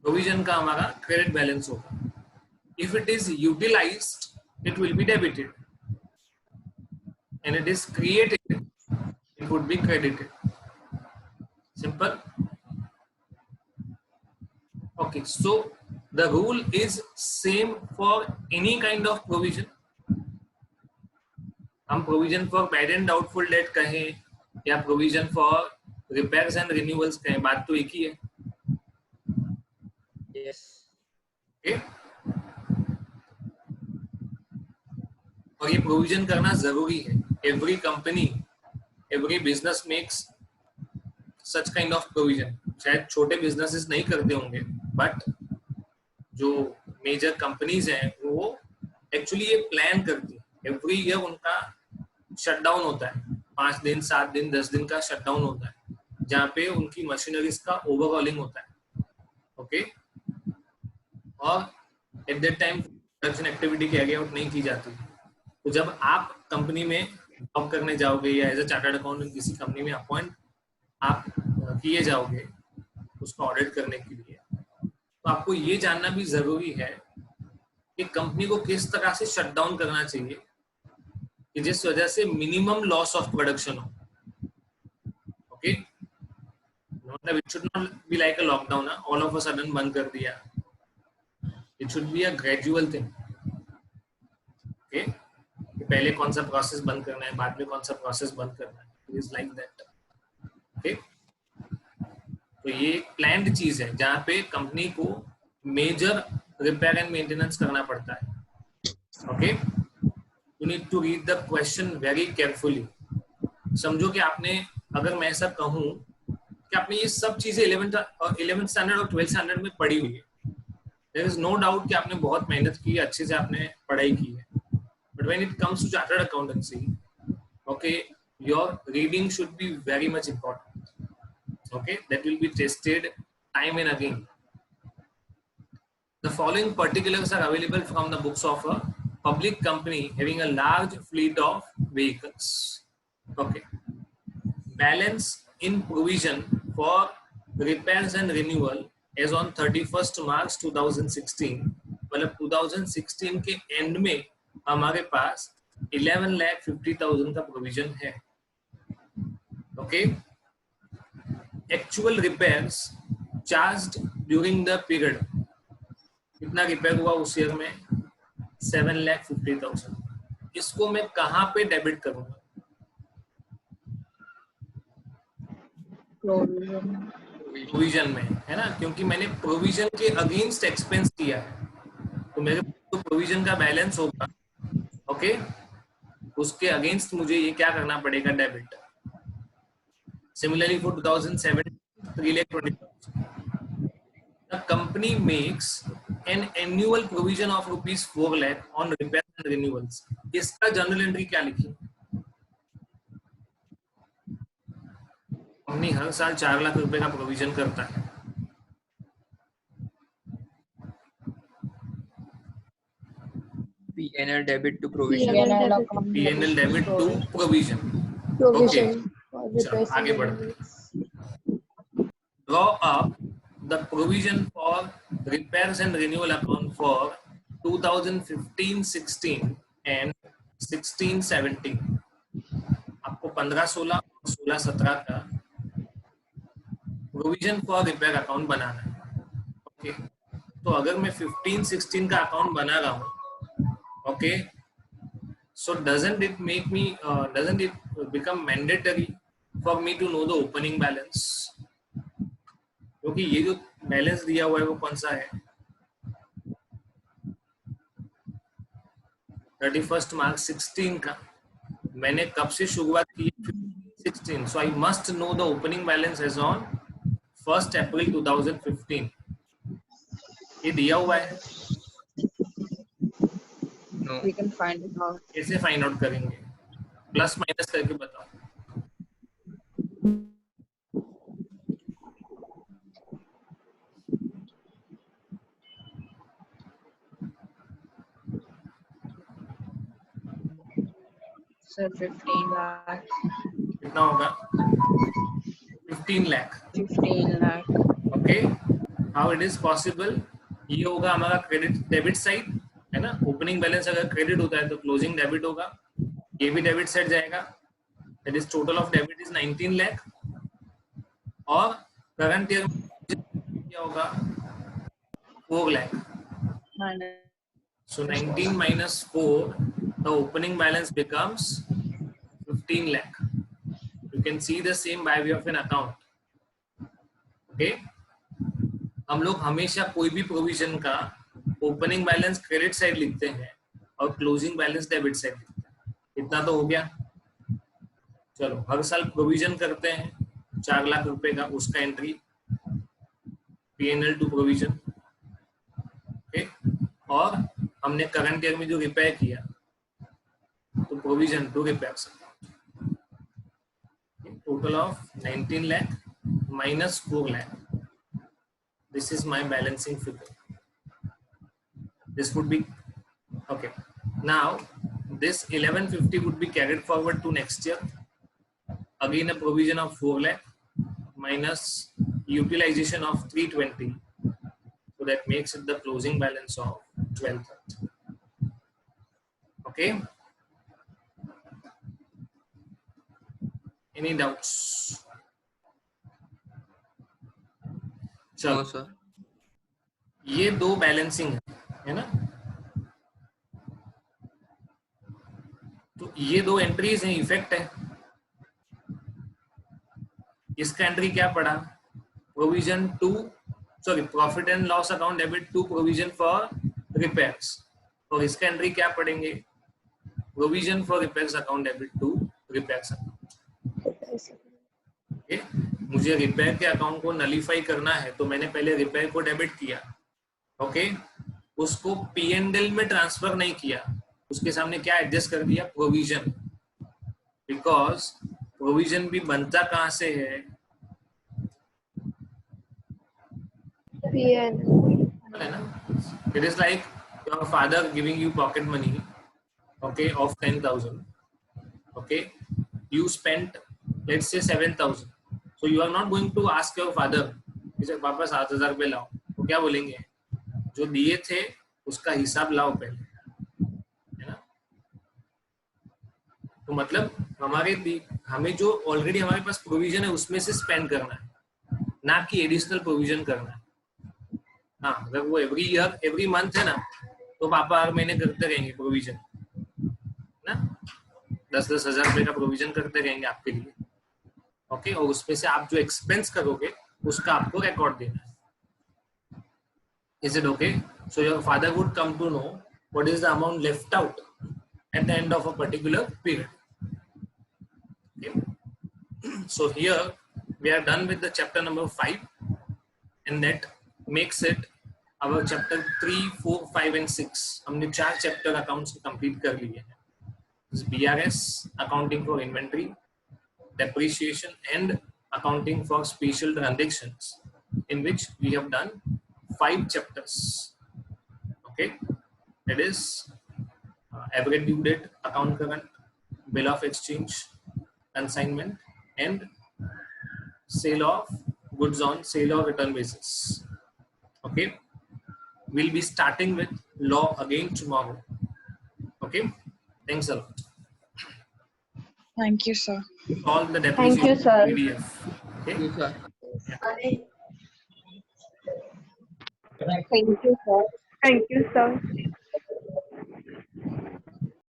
Provision का हमारा credit balance होगा. If it is utilized it will be debited and it is created it would be credited. Simple. Okay, so the rule is same for any kind of provision. हम provision for bad and doubtful debt कहें या provision for repairs and renewals कहें, बात तो एक ही है. Yes. Okay? और ये प्रोविजन करना जरूरी है. Every company every business makes such kind of provision. शायद छोटे बिजनेसेस नहीं करते होंगे बट जो मेजर कंपनीज हैं वो एक्चुअली ये प्लान करती है. एवरी ईयर उनका शटडाउन होता है, 5 दिन 7 दिन 10 दिन का शटडाउन होता है जहाँ पे उनकी मशीनरीज का ओवरहॉलिंग होता है. ओके, और at that time production activity carry out नहीं की जाती. तो जब आप कंपनी में जॉब करने जाओगे या एज अ चार्टर्ड अकाउंटेंट किसी कंपनी में अपॉइंट आप किए जाओगे उसको ऑडिट करने के लिए, तो आपको ये जानना भी जरूरी है कि कंपनी को किस तरह से शट डाउन करना चाहिए कि जिस वजह से मिनिमम लॉस ऑफ प्रोडक्शन हो. ओके, मतलब it should not be like a lockdown, all of a sudden बंद कर दिया. It should be a gradual thing. Okay, पहले कौन सा प्रोसेस बंद करना है, बाद में कौन सा प्रोसेस बंद करना है. It is like that. Okay, तो ये एक प्लान्ड चीज है जहाँ पे कंपनी को मेजर रिपेयर एंड मेंटेनेंस करना पड़ता है. Okay, you need to read the question very carefully. समझो कि आपने, अगर मैं ऐसा कहूँ कि आपने ये सब चीजें 11th स्टैंडर्ड और 12th स्टैंडर्ड में पढ़ी हुई है, देयर इज नो डाउट कि आपने बहुत मेहनत की है, अच्छे से आपने पढ़ाई की है. But when it comes to chartered accountancy, okay, your reading should be very much important. Okay, that will be tested time and again. The following particulars are available from the books of a public company having a large fleet of vehicles. Okay, balance in provision for repairs and renewal as on 31st March 2016. मतलब 2016 के and में हमारे पास 11,50,000 का provision है. Okay, actual repairs charged during the period, कितना repair हुआ उस year में? 7,50,000. इसको मैं कहाँ पे डेबिट करूंगा? प्रोविजन में, है ना, क्योंकि मैंने प्रोविजन के अगेंस्ट एक्सपेंस किया है. तो मेरे तो प्रोविजन का बैलेंस होगा. ओके, उसके अगेंस्ट मुझे ये क्या करना पड़ेगा? Debit. Similarly for 2007 3,20,000. The company makes an annual provision of ₹4 lakh on repair and renewals. इसका जर्नल एंट्री क्या लिखी? कंपनी हर साल 4 लाख रुपए का प्रोविजन करता है. P&L debit to provision. P&L debit to provision. Okay. चलो आगे बढ़ते हैं. Draw up the provision for repairs and renewal account for 2015-16 and 16-17. आपको 15-16 और 16-17 का प्रोविजन फॉर रिपेयर अकाउंट बनाना है. ओके, तो अगर मैं 15-16 का अकाउंट बना रहा हूँ, okay, so doesn't it become mandatory for me to know the opening balance? क्योंकि ये जो बैलेंस दिया हुआ है वो कौन सा है? 31st March 16 का. मैंने कब से शुरुआत की? 16. So I must know the opening balance as on 1st April 2015. ये दिया हुआ है. No. We can find it out. कैसे फाइंड आउट करेंगे? प्लस माइनस करके बताओ. Sir, 15 lakh. कितना होगा? 15 lakh. 15 lakh. Okay, how it is possible, ये होगा हमारा क्रेडिट डेबिट साइड है ना, ओपनिंग बैलेंस अगर क्रेडिट होता है तो क्लोजिंग डेबिट होगा, ये भी डेबिट साइड जाएगा, that is total of debit is 19 lakh, और करंट ईयर क्या होगा 4 lakh, Minus so 19 minus 4, the opening balance becomes 15 lakh. You can see the same by way of an account. Okay, हम लोग हमेशा कोई भी प्रोविजन का ओपनिंग बैलेंस क्रेडिट साइड लिखते हैं और क्लोजिंग बैलेंस डेबिट साइड लिखते हैं, इतना तो हो गया। चलो हर साल प्रोविजन करते हैं 4 लाख रुपए का, उसका entry P&L to provision, okay, और हमने करंट ईयर में जो रिपेयर किया तो provision to repair, total of 19 lakh minus 4 lakh. This is my balancing figure. This would be okay. Now this 1150 would be carried forward to next year. Again a provision of 4 lakh minus utilization of 320. So that makes it the closing balance of 1230. Okay. Any doubts? No, sir. ये दो balancing है ना, तो ये दो entries हैं, effect है। इसका एंट्री क्या पड़ा, provision to profit and loss account debit to provision for repairs, और इसका एंट्री क्या पड़ेंगे, provision for repairs account debit to repairs account. मुझे रिपेयर के अकाउंट को नलीफाई करना है तो मैंने पहले रिपेयर को डेबिट किया, ओके, उसको P&L में ट्रांसफर नहीं किया, उसके सामने क्या एडजस्ट कर दिया, प्रोविजन, बिकॉज प्रोविजन भी बनता कहां से है, है ना। It is like your father giving you pocket money, okay, of 10,000, okay, you spent let's say 7,000, so you are not going to ask your father कि पापा 7,000 रुपए लाओ, तो क्या बोलेंगे, जो दिए थे उसका हिसाब लाओ पहले, है ना। तो मतलब हमें जो ऑलरेडी हमारे पास प्रोविजन है उसमें से स्पेंड करना है, ना कि एडिशनल प्रोविजन करना है। हाँ, अगर वो एवरी मंथ है ना, तो पापा हर महीने करते रहेंगे प्रोविजन ना, 10-10 हजार रुपए का प्रोविजन करते रहेंगे आपके लिए, ओके, और उसमें से आप जो एक्सपेंस करोगे उसका आपको रिकॉर्ड देना है। Is it okay? So your father would come to know what is the amount left out at the end of a particular period. Okay. So here we are done with the chapter number 5, and that makes it our chapter 3, 4, 5 and 6. हमने 4 chapter accounts complete कर लिए हैं। BRS, accounting for inventory, depreciation and accounting for special transactions, in which we have done 5 chapters. Okay, that is average due date, account current, bill of exchange, consignment, and sale of goods on sale or return basis. Okay, we'll be starting with law again tomorrow. Okay, thanks a lot. Thank you, sir. All the Thank you, depreciation sir. PDF. Okay. Yes, sir. Thank you, sir. Thank you, sir.